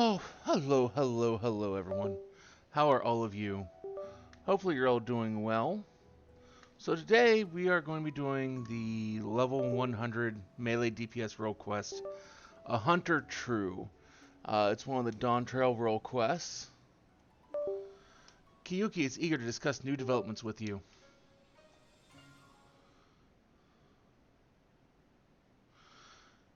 Oh, hello everyone. How are all of you? Hopefully you're all doing well. So today we are going to be doing the level 100 Melee DPS role quest, A Hunter True. It's one of the Dawntrail role quests. Kiyuki is eager to discuss new developments with you.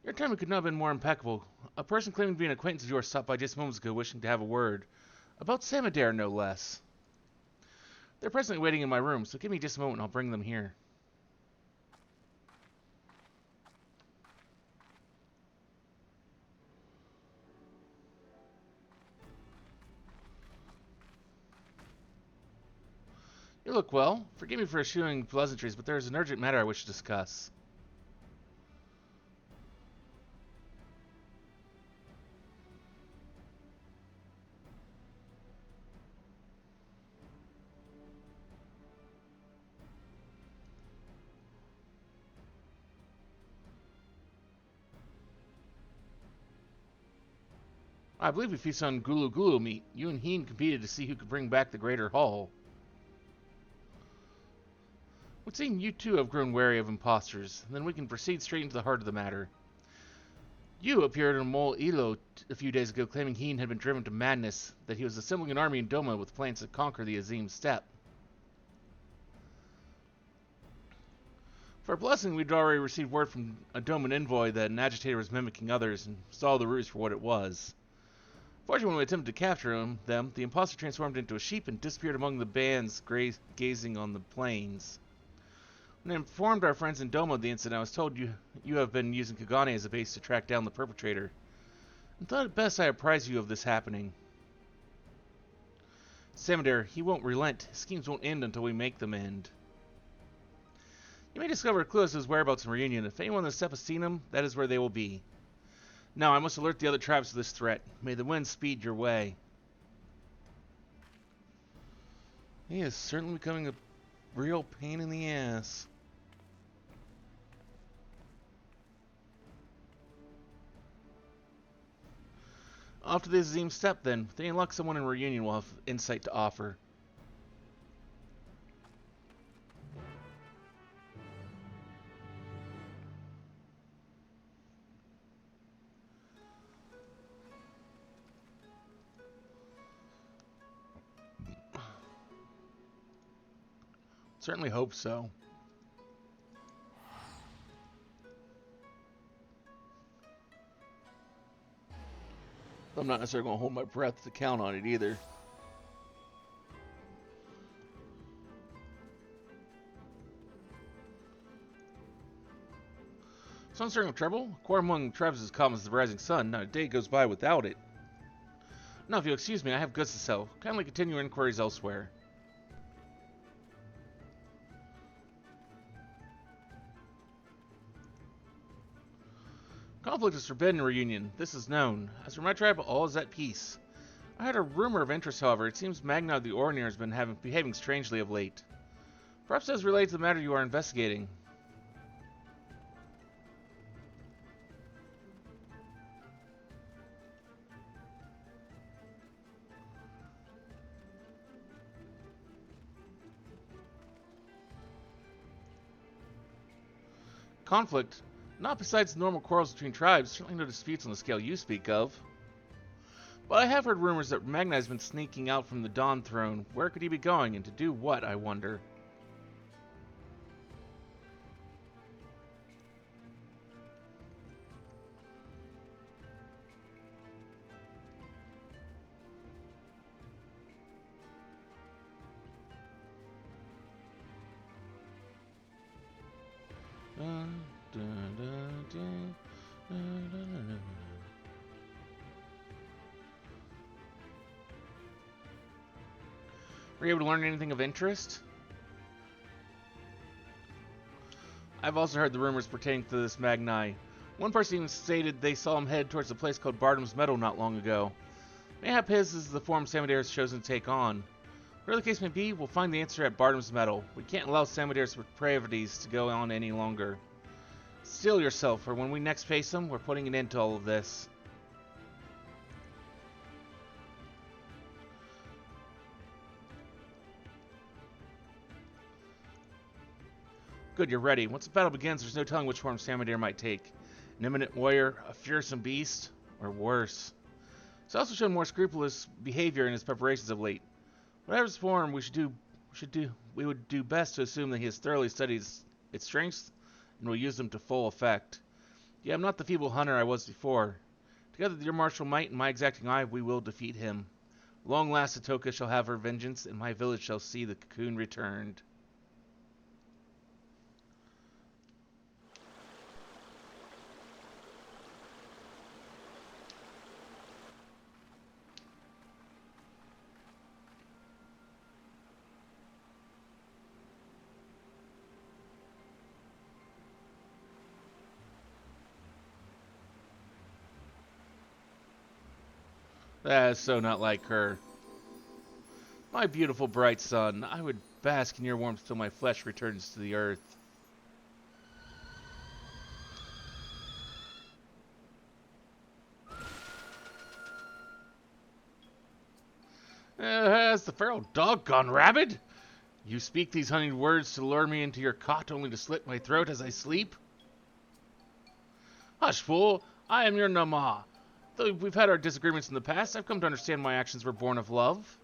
Your timing could not have been more impeccable. A person claiming to be an acquaintance of yours stopped by just moments ago wishing to have a word. About Samidare, no less. They're presently waiting in my room, so give me just a moment and I'll bring them here. You look well. Forgive me for eschewing pleasantries, but there is an urgent matter I wish to discuss. I believe we feast on gulu gulu meat. You and Heen competed to see who could bring back the greater haul. It would seem you too have grown wary of imposters. Then we can proceed straight into the heart of the matter. You appeared in Mole Ilo a few days ago claiming Heen had been driven to madness, that he was assembling an army in Doma with plans to conquer the Azim Steppe. For a blessing, we'd already received word from a Doman envoy that an agitator was mimicking others and saw the ruse for what it was. Fortunately, when we attempted to capture them, the imposter transformed into a sheep and disappeared among the bands gazing on the plains. When I informed our friends in Doma of the incident, I was told you have been using Kagane as a base to track down the perpetrator, and thought it best I apprise you of this happening. Samidare, he won't relent. His schemes won't end until we make them end. You may discover a clue as to his whereabouts in Reunion. If anyone in the Steppe has seen him, that is where they will be. Now, I must alert the other tribes of this threat. May the wind speed your way. He is certainly becoming a real pain in the ass. Off to the Azim Steppe, then. If they unlock someone in Reunion, will have insight to offer. Certainly hope so. I'm not necessarily going to hold my breath to count on it either. Sun stirring of trouble? A quarter among tribes is as common as the rising sun. Not a day goes by without it. Now, if you'll excuse me, I have goods to sell. Kindly continue your inquiries elsewhere. Conflict is forbidden in Reunion. This is known. As for my tribe, all is at peace. I heard a rumor of interest, however. It seems Magna of the Ornir has been behaving strangely of late. Perhaps it is related to the matter you are investigating. Conflict? Not besides normal quarrels between tribes, certainly no disputes on the scale you speak of. But I have heard rumors that Magna has been sneaking out from the Dawn Throne. Where could he be going, and to do what, I wonder? Were you able to learn anything of interest? I've also heard the rumors pertaining to this Magni. One person even stated they saw him head towards a place called Bardam's Meadow not long ago. Mayhap his is the form Samidare has chosen to take on. Whatever the case may be, we'll find the answer at Bardam's Meadow. We can't allow Samidare's depravities to go on any longer. Steel yourself, for when we next face him, we're putting an end to all of this. Good, you're ready. Once the battle begins, there's no telling which form Samidare might take. An imminent warrior, a fearsome beast, or worse. He's also shown more scrupulous behavior in his preparations of late. Whatever his form, we would do best to assume that he has thoroughly studied its strengths and will use them to full effect. Yeah, I'm not the feeble hunter I was before. Together with your martial might and my exacting eye, we will defeat him. Long last, Atoka shall have her vengeance, and my village shall see the cocoon returned. That is so not like her. My beautiful bright sun, I would bask in your warmth till my flesh returns to the earth. Has the feral dog gone rabid? You speak these honeyed words to lure me into your cot only to slit my throat as I sleep? Hush, fool, I am your Nama. Though we've had our disagreements in the past, I've come to understand my actions were born of love.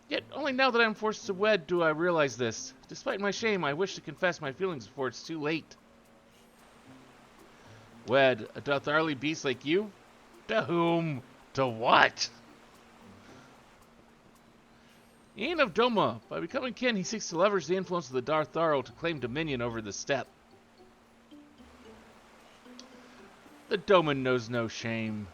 Yet, only now that I am forced to wed do I realize this. Despite my shame, I wish to confess my feelings before it's too late. Wed, a Dartharly beast like you? To whom? To what? He ain't of Doma. By becoming kin, he seeks to leverage the influence of the Dartharl to claim dominion over the steppe. The Doman knows no shame.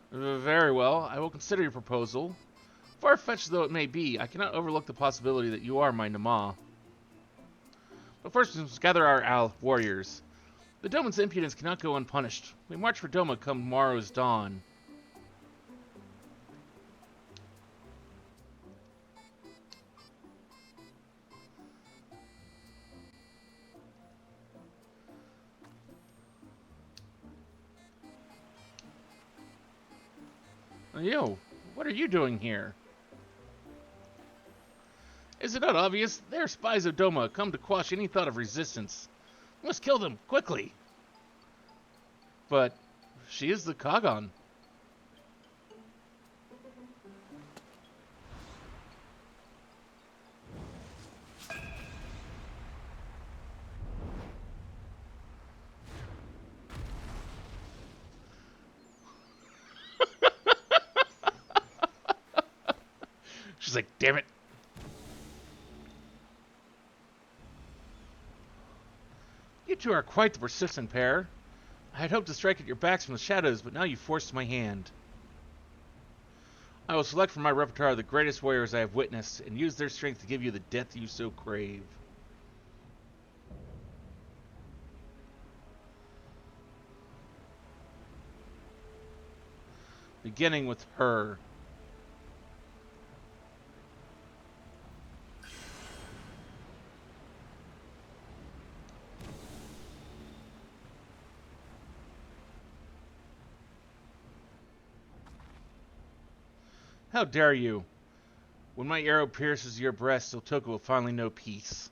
Very well, I will consider your proposal. Far-fetched though it may be, I cannot overlook the possibility that you are my Nama. But first, we must gather our warriors. The Doman's impudence cannot go unpunished. We march for Doma come tomorrow's dawn. Yo, what are you doing here? Is it not obvious? They are spies of Doma, come to quash any thought of resistance. We must kill them, quickly. But she is the Kagan. She's like, damn it. You two are quite the persistent pair. I had hoped to strike at your backs from the shadows, but now you forced my hand. I will select from my repertoire the greatest warriors I have witnessed, and use their strength to give you the death you so crave. Beginning with her. How dare you? When my arrow pierces your breast, Otoko will finally know peace.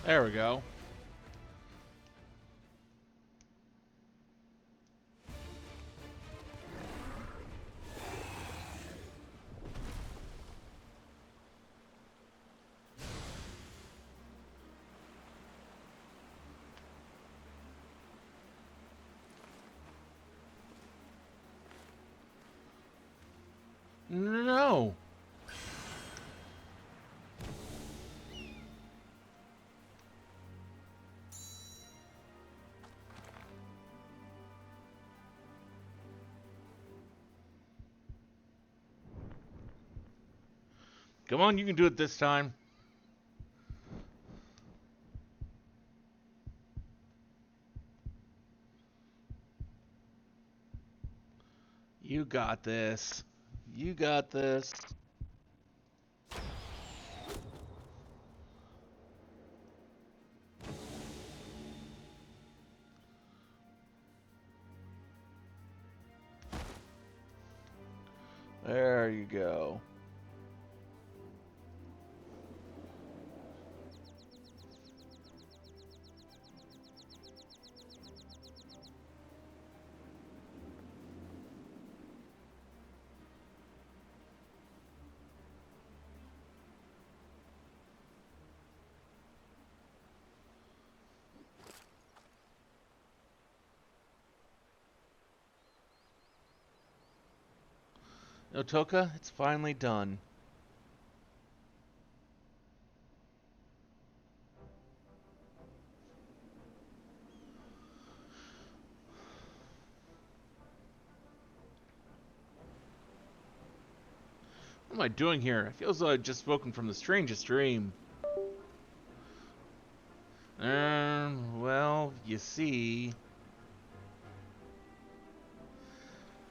There we go. No. Come on, you can do it this time. You got this. You got this. There you go. Otoka, it's finally done. What am I doing here? I feel as though I've just spoken from the strangest dream. Well, you see...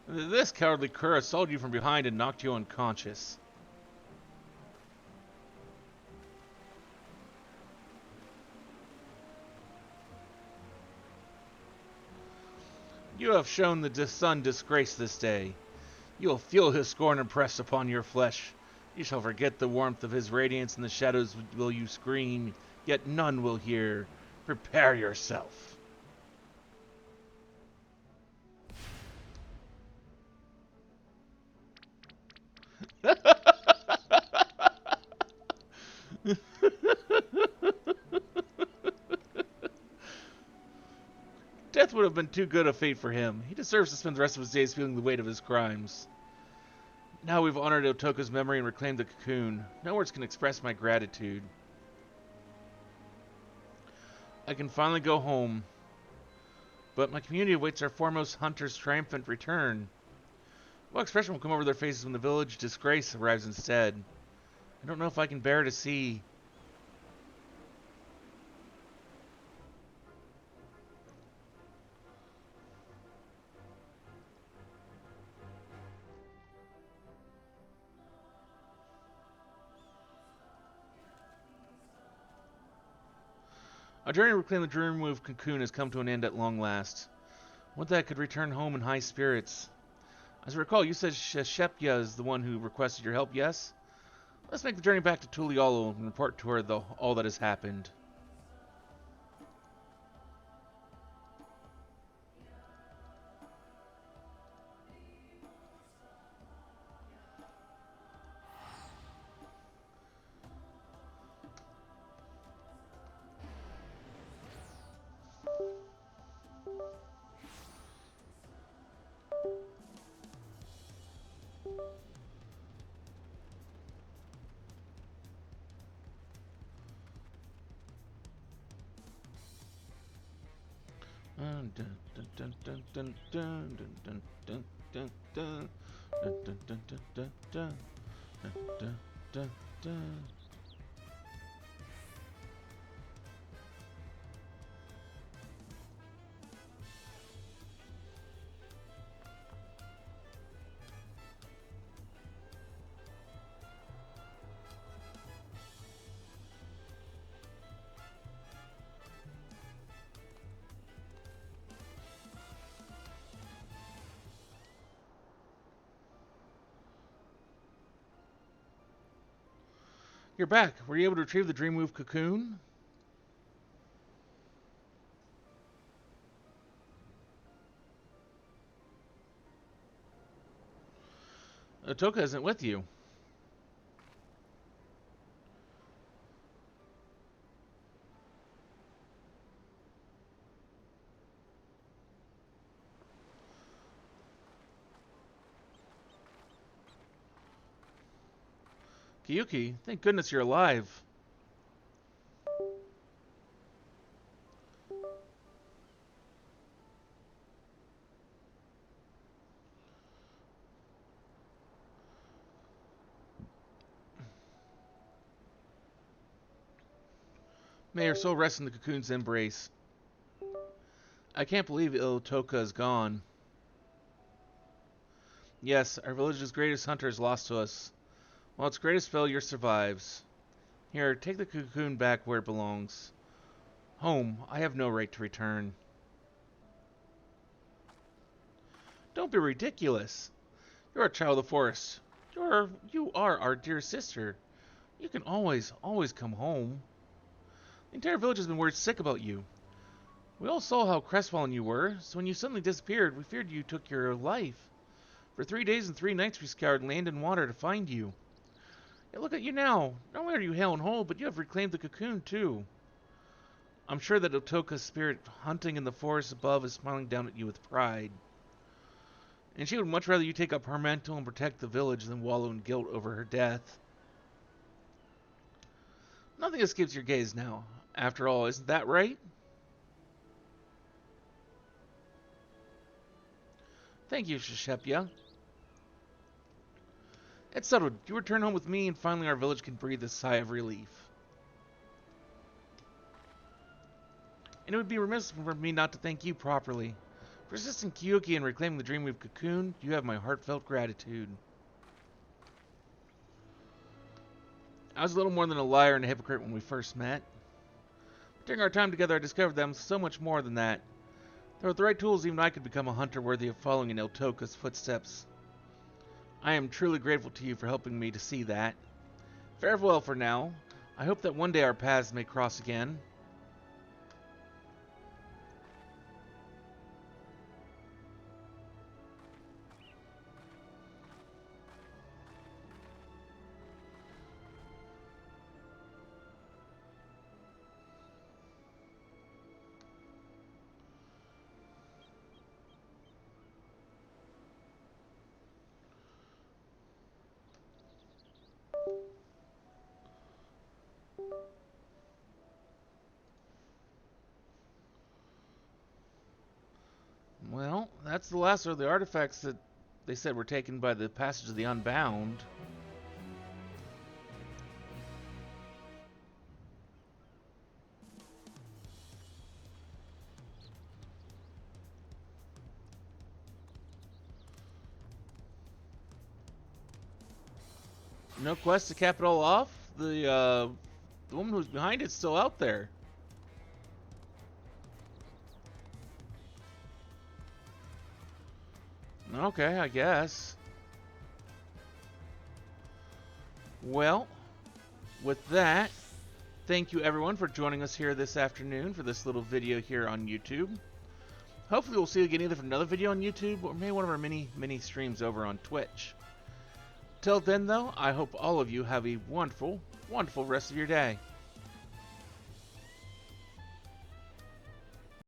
This cowardly cur assaulted you from behind and knocked you unconscious. You have shown the sun disgrace this day. You will feel his scorn impressed upon your flesh. You shall forget the warmth of his radiance, and the shadows will you scream, yet none will hear. Prepare yourself. Death would have been too good a fate for him. He deserves to spend the rest of his days feeling the weight of his crimes. Now we've honored Otoko's memory and reclaimed the cocoon. No words can express my gratitude. I can finally go home. But my community awaits our foremost hunter's triumphant return. What expression will come over their faces when the village disgrace arrives instead? I don't know if I can bear to see. Our journey to reclaim the Dreamweave Cocoon has come to an end at long last. Would that I could return home in high spirits. As I recall, you said Shepya is the one who requested your help, yes? Let's make the journey back to Tulialo and report to her all that has happened. You're back. Were you able to retrieve the Dreamweave Cocoon? Otoka isn't with you. Kiyuki, thank goodness you're alive. May your soul rest in the cocoon's embrace. I can't believe Otoka is gone. Yes, our village's greatest hunter is lost to us, while its greatest failure survives. Here, take the cocoon back where it belongs. Home, I have no right to return. Don't be ridiculous. You're a child of the forest. You are our dear sister. You can always come home. The entire village has been worried sick about you. We all saw how crestfallen you were, so when you suddenly disappeared, we feared you took your life. For 3 days and 3 nights we scoured land and water to find you. Yet look at you now. Not only are you hale and whole, but you have reclaimed the cocoon too. I'm sure that Otoka's spirit hunting in the forest above is smiling down at you with pride. And she would much rather you take up her mantle and protect the village than wallow in guilt over her death. Nothing escapes your gaze now. After all, isn't that right? Thank you, Shishepya. It's settled. You return home with me, and finally our village can breathe a sigh of relief. And it would be remiss for me not to thank you properly. For assisting Kiyuki in reclaiming the Dreamweave Cocoon, you have my heartfelt gratitude. I was a little more than a liar and a hypocrite when we first met. But during our time together, I discovered that I'm so much more than that. That with the right tools, even I could become a hunter worthy of following in Otoka's footsteps. I am truly grateful to you for helping me to see that. Farewell for now. I hope that one day our paths may cross again. Well, that's the last of the artifacts that they said were taken by the Passage of the Unbound. No quest to cap it all off? The woman who's behind it's still out there. Okay, I guess. Well, with that, thank you everyone for joining us here this afternoon for this little video here on YouTube. Hopefully we'll see you again either for another video on YouTube or maybe one of our mini streams over on Twitch. Till then though, I hope all of you have a wonderful, wonderful rest of your day.